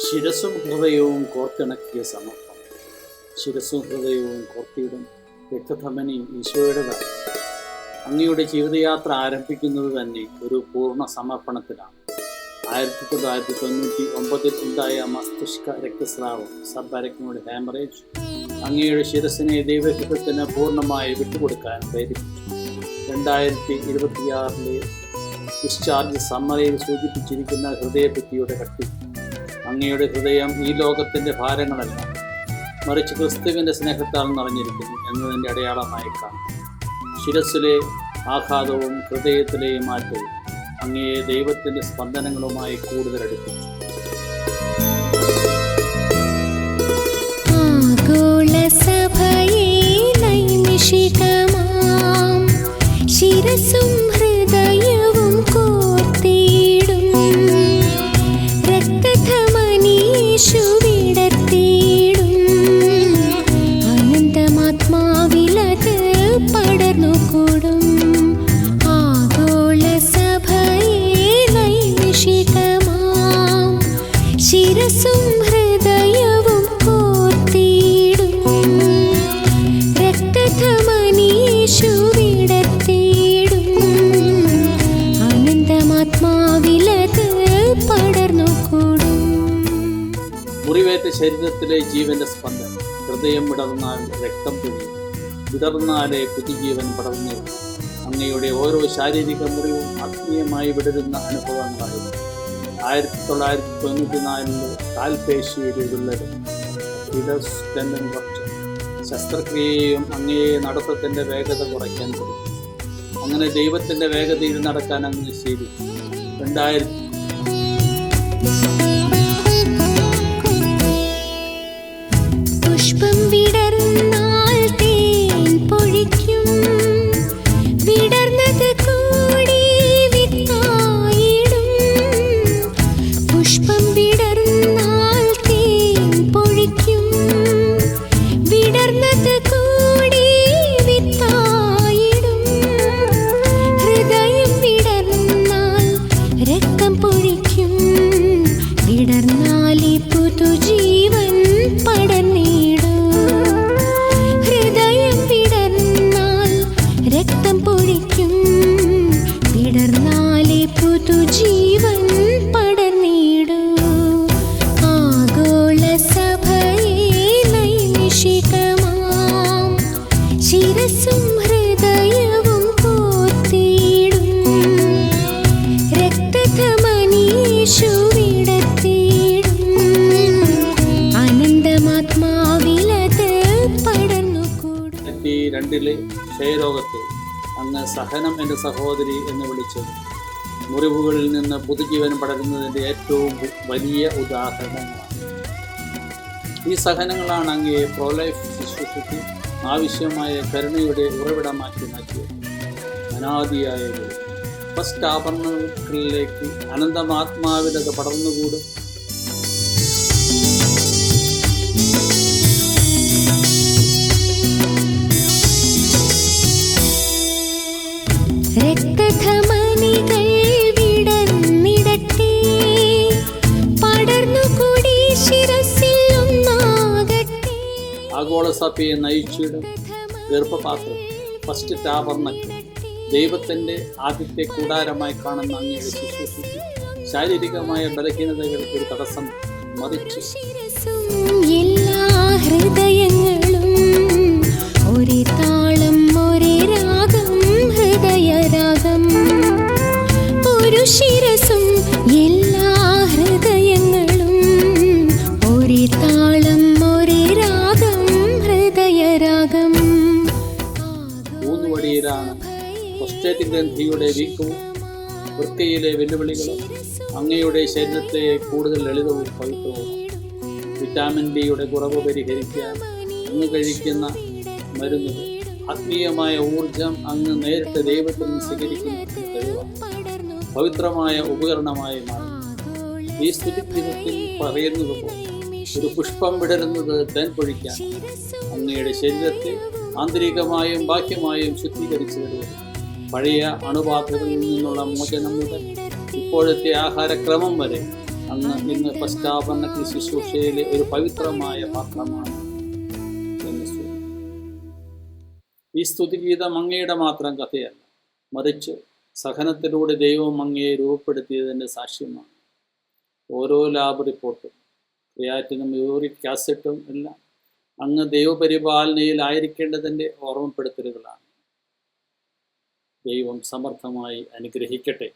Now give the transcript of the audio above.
ശിരസും ഹൃദയവും കോർത്തിണക്കിയ സമർപ്പണം. ശിരസും ഹൃദയവും കോർത്തിയിടും രക്തധമനി ഈശോയുടേതാണ്. അങ്ങയുടെ ജീവിതയാത്ര ആരംഭിക്കുന്നത് തന്നെ ഒരു പൂർണ്ണ സമർപ്പണത്തിലാണ്. 1999 ഉണ്ടായ മസ്തിഷ്ക രക്തസ്രാവം, സബ് ഹാമറേജ്, അങ്ങയുടെ ശിരസിനെ ദൈവഹിതത്തിന് പൂർണ്ണമായി വിട്ടുകൊടുക്കാൻ പ്രേരിപ്പിച്ചു. 2026 ഡിസ്ചാർജ് സമ്മറിയിൽ സൂചിപ്പിച്ചിരിക്കുന്ന ഹൃദയഭിത്തിയുടെ കട്ടി അങ്ങയുടെ ഹൃദയം ഈ ലോകത്തിൻ്റെ ഭാരങ്ങളല്ല, മറിച്ച് ക്രിസ്തുവിൻ്റെ സ്നേഹത്താൽ നിറഞ്ഞിരിക്കുന്നു എന്നതിൻ്റെ അടയാളമായി കാണും. ശിരസിലെ ആഘാതവും ഹൃദയത്തിലെ മാറ്റവും അങ്ങയെ ദൈവത്തിൻ്റെ സ്പന്ദനങ്ങളുമായി കൂടുതൽ അടുപ്പിച്ചു. ശിരസും ഹൃദയവും കോർത്തിടും രക്തധമനീശുവിടർത്തിടും അനന്തമാത്മാവിലത് പടർന്നുകൂടും. ആഗോള സഭയെ നൈമിഷികമാം ശിരസും ഹൃദയവും കോർത്തിടും രക്തധമനീശുവിടർത്തിടും അനന്തമാത്മാവിലത് പടർന്നുകൂടും. മുറിവേറ്റ ശരീരത്തിലെ ജീവന്റെ സ്പന്ദനം. ഹൃദയം വിടർന്നാൽ രക്തം പൊഴിയും, വിടർന്നാലേ പുതുജീവൻ പടർന്നു. അങ്ങയുടെ ഓരോ ശാരീരിക മുറിവും ആത്മീയമായി വിടരുന്ന അനുഭവങ്ങളായിരുന്നു. 1994 കാൽപേശിയുടെ വിള്ളലും ശസ്ത്രക്രിയയും അങ്ങയെ നടത്തത്തിൻ്റെ വേഗത കുറയ്ക്കാൻ തുടങ്ങി. അങ്ങനെ ദൈവത്തിൻ്റെ വേഗതയിൽ നടക്കാൻ അങ്ങ് ശീലിച്ചു. 2000 പുഷ്പം വിടർന്നാൽ തേൻ പൊഴിക്കും, വിടർന്നത് കൂടി വിത്തായിടും. പുഷ്പം വിടർന്നാൽ തേൻ പൊഴിക്കും, വിടർന്നത് കൂടി വിത്തായിടും. ഹൃദയം വിടർന്നാൽ രക്തം പൊഴിക്കും, വിടർന്നാലേ പുതുജീവൻ പടർന്നിടും. ഹൃദയം വിടർന്നാൽ രക്തം പൊഴിക്കും, വിടർന്നാലേ പുതുജീവൻ പടർന്നിടും. ആഗോള സഭയെ നൈമിഷികമാം ശിരസും ഹൃദയവും കോർത്തിടും രക്തധമനീശുവിടർത്തിടും അനന്തമാത്മാവിലത് പടർന്നുകൂടും. 2002 ക്ഷയരോഗത്തെ അങ്ങ് സഹനം എൻ്റെ സഹോദരി എന്ന് വിളിച്ചത് മുറിവുകളിൽ നിന്ന് പുതുജീവൻ പടരുന്നതിൻ്റെ ഏറ്റവും വലിയ ഉദാഹരണങ്ങളാണ്. ഈ സഹനങ്ങളാണ് അങ്ങയെ പ്രോലൈഫ് ശുശ്രൂഷയ്ക്ക് ആവശ്യമായ കരുണയുടെ ഉറവിടമാക്കി മാറ്റിയത്. അനാദിയായ ഫസ്റ്റ് ടാബർനാക്കിളിലേക്ക് അനന്തമാത്മാവിലത് പടർന്നുകൂടും. രക്തധമനികൾ വിടർന്നിടട്ടെ, പടർന്നുകൂടി ശിരസിൽ ഒന്നാകട്ടെ. ആഗോള സഭയെ നയിച്ചിടും ഗർഭപാത്രം, ഫസ്റ്റ് ടാബർനാക്കിൾ, ദൈവത്തിൻ്റെ ആദ്യത്തെ കൂടാരമായി കാണുന്ന അങ്ങയുടെ ശുശ്രൂഷയ്ക്ക് ശാരീരികമായ ബലഹീനതകൾ ഒരു തടസ്സം മറിച്ചു. ശിരസും എല്ലാ ഹൃദയങ്ങളും ഒരേ താളം, ഒരേ രാഗം, ഹൃദയരാഗം. ഒരു ശിരസും എല്ലാ ഹൃദയങ്ങളും ഒരേ താളം, ഒരേ രാഗം, ഹൃദയരാഗം. ഊന്നുവടിയിലാണ് പ്രോസ്റ്റേറ്റ് ഗ്രന്ഥിയുടെ വീക്കവും വൃക്കയിലെ വെല്ലുവിളികളും അങ്ങയുടെ ശരീരത്തെ കൂടുതൽ ലളിതവും പവിത്രവും. വിറ്റാമിൻ ഡിയുടെ കുറവ് പരിഹരിക്കാൻ അങ്ങ് കഴിക്കുന്ന മരുന്നുകൾ, ആത്മീയമായ ഊർജം അങ്ങ് നേരിട്ട് ദൈവത്തിൽ നിന്ന് സ്വീകരിക്കുന്ന കഴിവാണ്. പവിത്രമായ ഉപകരണമായി മാറും. ഈ സ്തുതിഗീതത്തിൽ പറയുന്നത് പോലെ ഒരു പുഷ്പം വിടരുന്നത് തേൻ പൊഴിക്കാൻ അങ്ങയുടെ ശരീരത്തെ ആന്തരികമായും ബാഹ്യമായും ശുദ്ധീകരിച്ചു തരുക. പഴയ അണുബാധകളിൽ നിന്നുള്ള മോചനം മുതൽ ഇപ്പോഴത്തെ ആഹാരക്രമം വരെ അങ്ങ് ഇന്ന് പശ്ചാത്തല ശുശ്രൂഷയിലെ ഒരു പവിത്രമായ പാത്രമാണ് എന്ന് സ്തുതി. ഈ സ്തുതിഗീതം അങ്ങയുടെ മാത്രം കഥയല്ല, മറിച്ച് സഹനത്തിലൂടെ ദൈവം അങ്ങയെ രൂപപ്പെടുത്തിയതിൻ്റെ സാക്ഷ്യമാണ്. ഓരോ ലാബ് റിപ്പോർട്ടും, ക്രിയാറ്റിനും യൂറിക് ആസിഡും എല്ലാം അങ്ങ് ദൈവപരിപാലനയിൽ ആയിരിക്കേണ്ടതിൻ്റെ ഓർമ്മപ്പെടുത്തലുകളാണ്. ദൈവം സമർത്ഥമായി അനുഗ്രഹിക്കട്ടെ.